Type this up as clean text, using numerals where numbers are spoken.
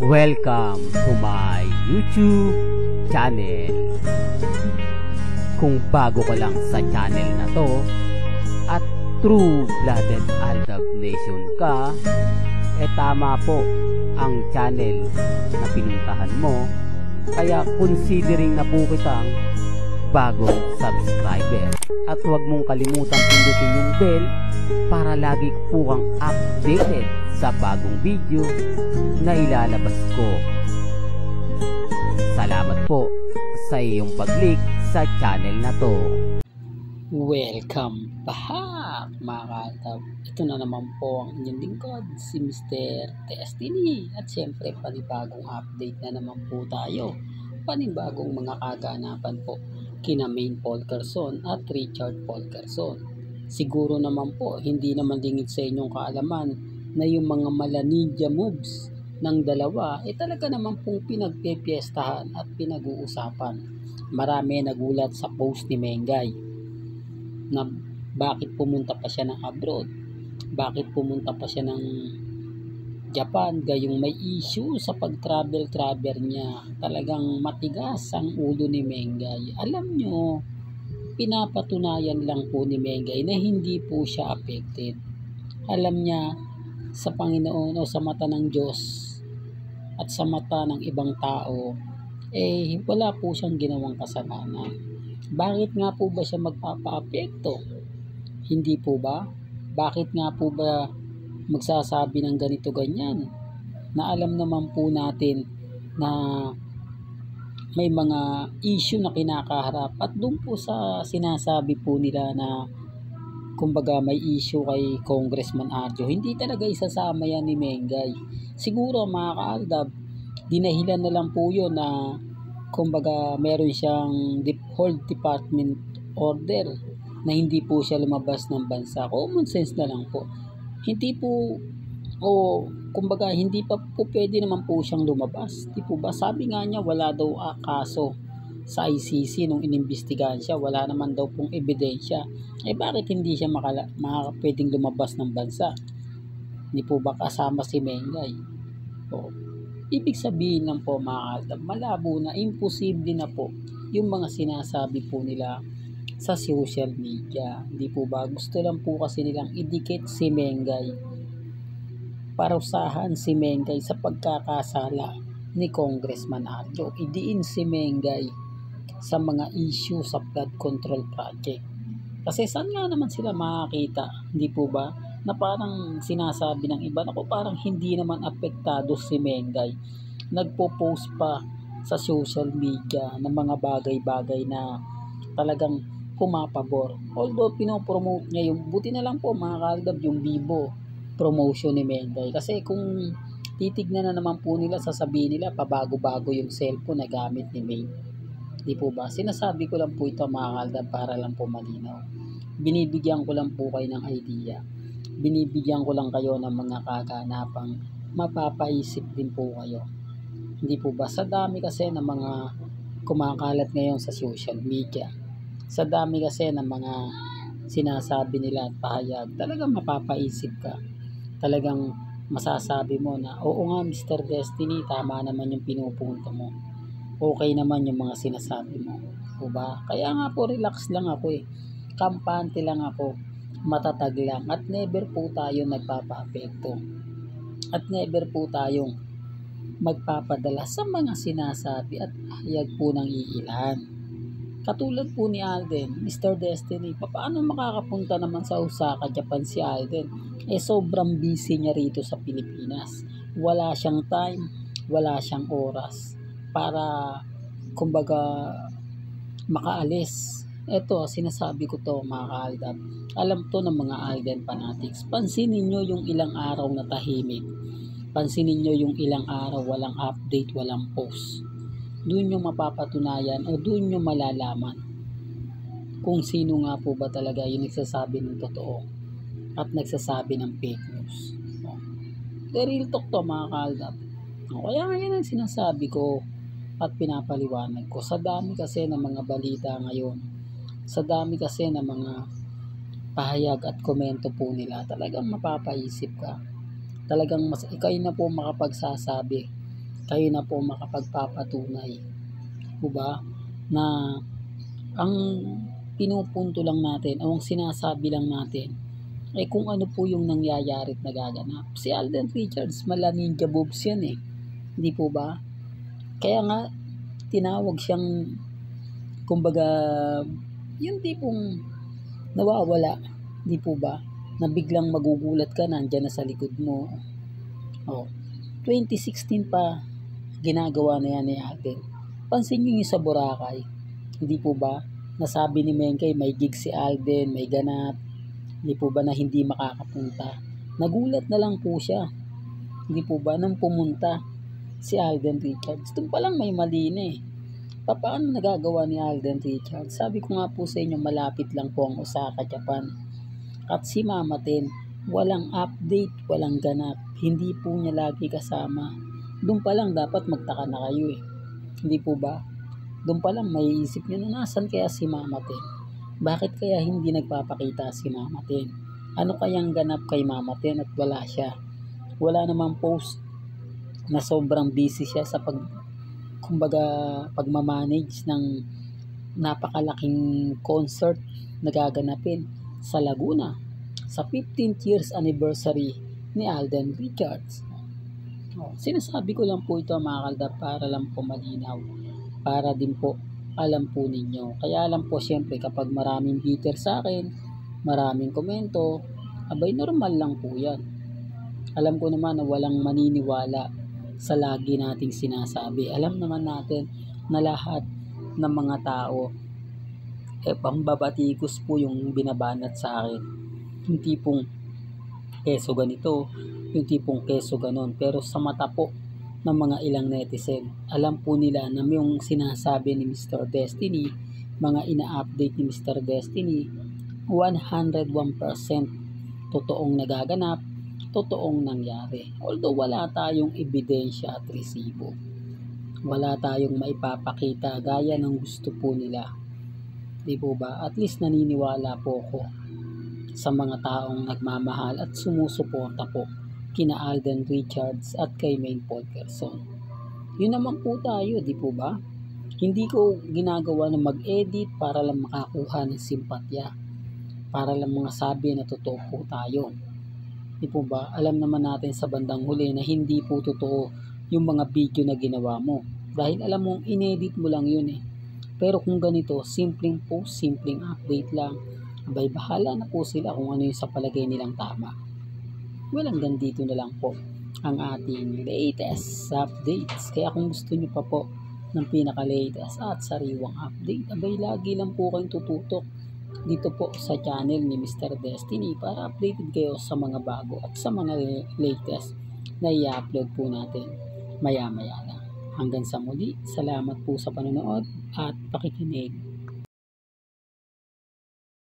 Welcome to my YouTube channel. Kung bago ka lang sa channel na to at true-blooded Aldab Nation ka, tama po ang channel na pinuntahan mo. Kaya considering na po kitang bagong subscriber. At huwag mong kalimutan pindutin yung bell para lagi po kang updated sa bagong video na ilalabas ko. Salamat po sa iyong pag-click sa channel na to. Welcome back mga kaaldab. Ito na naman po ang inyong lingkod, si Mr. Destiny. At syempre panibagong update na naman po tayo. Panibagong mga kaganapan po kina Maine Fulkerson at Richard Fulkerson. Siguro naman po hindi naman lingid sa inyong kaalaman na yung mga mala-ninja moves ng dalawa talaga naman pong pinagpepiestahan at pinag-uusapan. Marami nagulat sa post ni Mengay na bakit pumunta pa siya ng abroad, bakit pumunta pa siya ng Japan, gayong may issue sa pag-travel niya. Talagang matigas ang ulo ni Mengay. Alam nyo, pinapatunayan lang po ni Mengay na hindi po siya affected. Alam niya sa Panginoon o sa mata ng Diyos at sa mata ng ibang tao, wala po siyang ginawang kasalanan. Bakit nga po ba siya magpapa-apekto? Hindi po ba? Bakit nga po ba magsasabi ng ganito ganyan? Na alam naman po natin na may mga issue na kinakaharap at doon po sa sinasabi po nila na kumbaga may issue kay Congressman Arjo, hindi talaga isasama yan ni Mengay. Siguro mga kaaldab, dinahilan na lang po yun na kumbaga meron siyang hold department order na hindi po siya lumabas ng bansa. Common sense na lang po. Hindi po kumbaga hindi pa po pwede naman po siyang lumabas. Di po ba? Sabi nga niya wala daw kaso sa ICC nung inimbestigahan siya, wala naman daw pong ebidensya. Bakit hindi siya pwedeng lumabas ng bansa? Hindi po ba kasama si Mengay? Ibig sabihin lang po mga kaaldab, malabo na, imposible na po yung mga sinasabi po nila sa social media. Hindi po ba? Gusto lang po kasi nilang idikit si Mengay, parusahan si Mengay sa pagkakasala ni Congressman Arjo. Idiin si Mengay sa mga issue sa flood control project. Kasi saan nga naman sila makakita? Hindi po ba? Na parang sinasabi ng iba, ako parang hindi naman apektado si Mengay. Nagpo-post pa sa social media ng mga bagay-bagay na talagang pumapabor. Although pinopromote niya yung, buti na lang po mga kaaldab, yung Vivo promotion ni Mengay. Kasi kung titignan na naman po nila, sasabihin nila pabago-bago yung cellphone na gamit ni Maine. Di po ba? Sinasabi ko lang po ito mga kaaldab para lang po malinaw. Binibigyan ko lang po kayo ng idea. Binibigyan ko lang kayo ng mga kaganapang mapapaisip din po kayo. Hindi po ba? Sa dami kasi ng mga kumakalat ngayon sa social media, sa dami kasi ng mga sinasabi nila at pahayag, talagang mapapaisip ka. Talagang masasabi mo na, oo nga Mr. Destiny, tama naman yung pinupunto mo. Okay naman yung mga sinasabi mo. O ba? Kaya nga po relax lang ako Kampante lang ako. Matatag lang. At never po tayo nagpapa-apekto. At never po tayong magpapadala sa mga sinasabi at hayag po ng iilan. Katulad po ni Alden, Mr. Destiny, paano makakapunta naman sa Osaka, Japan si Alden? Sobrang busy niya rito sa Pilipinas. Wala siyang time, wala siyang oras para kumbaga makaalis. Ito, sinasabi ko to mga kaaldab. Alam to ng mga Alden fanatics. Pansinin nyo yung ilang araw na tahimik. Pansinin nyo yung ilang araw walang update, walang post. Doon nyo mapapatunayan o doon nyo malalaman kung sino nga po ba talaga yung nagsasabi ng totoo at nagsasabi ng fake news. The real talk to mga kaaldab. Kaya ngayon ang sinasabi ko at pinapaliwanag ko. Sa dami kasi ng mga balita ngayon, sa dami kasi ng mga pahayag at komento po nila, talagang mapapaisip ka. Talagang kayo na po makapagsasabi, kayo na po makapagpapatunay, diba, na ang pinupunto lang natin o ang sinasabi lang natin kung ano po yung nangyayari at nagaganap. Si Alden Richards, mala ninja boobs yan hindi po ba? Kaya nga tinawag siyang, kumbaga, yung tipong nawawala, di po ba? Na biglang magugulat ka, nandyan na sa likod mo. 2016 pa, ginagawa na yan ni Alden. Pansin nyo yung sa Boracay, hindi po ba? Nasabi ni Mengkay, may gig si Alden, may ganap, hindi po ba, na hindi makakapunta. Nagulat na lang po siya, hindi po ba, nang pumunta si Alden Richards. Doon pa lang may mali na Paano nagagawa ni Alden Richards? Sabi ko nga po sa inyo, malapit lang po ang Osaka, Japan. At si Mama Ten, walang update, walang ganap. Hindi po niya lagi kasama. Doon pa lang dapat magtaka na kayo Hindi po ba? Doon pa lang may isip niyo na nasan kaya si Mama Ten? Bakit kaya hindi nagpapakita si Mama Ten? Ano kayang ganap kay Mama Ten at wala siya? Wala namang post na sobrang busy siya sa pagmamanage ng napakalaking concert na gaganapin sa Laguna sa 15th years anniversary ni Alden Richards. Sinasabi ko lang po ito mga kaldab para lang po malinaw, para din po alam po ninyo. Kaya alam po siyempre kapag maraming hater sa akin, maraming komento, abay normal lang po yan. Alam ko naman na walang maniniwala sa lagi nating sinasabi. Alam naman natin na lahat ng mga tao pambabatikos po yung binabanat sa akin. Yung tipong keso ganito, yung tipong keso ganon. Pero sa mata po ng mga ilang netizen, alam po nila na yung sinasabi ni Mr. Destiny, mga ina-update ni Mr. Destiny, 101% totoong nagaganap, totoong nangyari. Although wala tayong ebidensya at resibo. Wala tayong maipapakita gaya ng gusto po nila. Di po ba? At least naniniwala po ko sa mga taong nagmamahal at sumusuporta po kina Alden Richards at kay Maine Paul Person. Yun naman po tayo, di po ba? Hindi ko ginagawa na mag-edit para lang makakuha ng simpatya. Para lang mga sabi na totoo po tayo. Di po ba? Alam naman natin sa bandang huli na hindi po totoo yung mga video na ginawa mo. Dahil alam mong inedit mo lang yun Pero kung ganito, simpleng post, simpleng update lang, abay bahala na po sila kung ano yung sa palagay nilang tama. Well, hanggang dito na lang po ang ating latest updates. Kaya kung gusto niyo pa po ng pinaka-latest at sariwang update, abay lagi lang po kayong tututok dito po sa channel ni Mr. Destiny para updated kayo sa mga bago at sa mga latest na i-upload po natin maya-maya lang. Hanggang sa muli, salamat po sa panonood at pakikinig.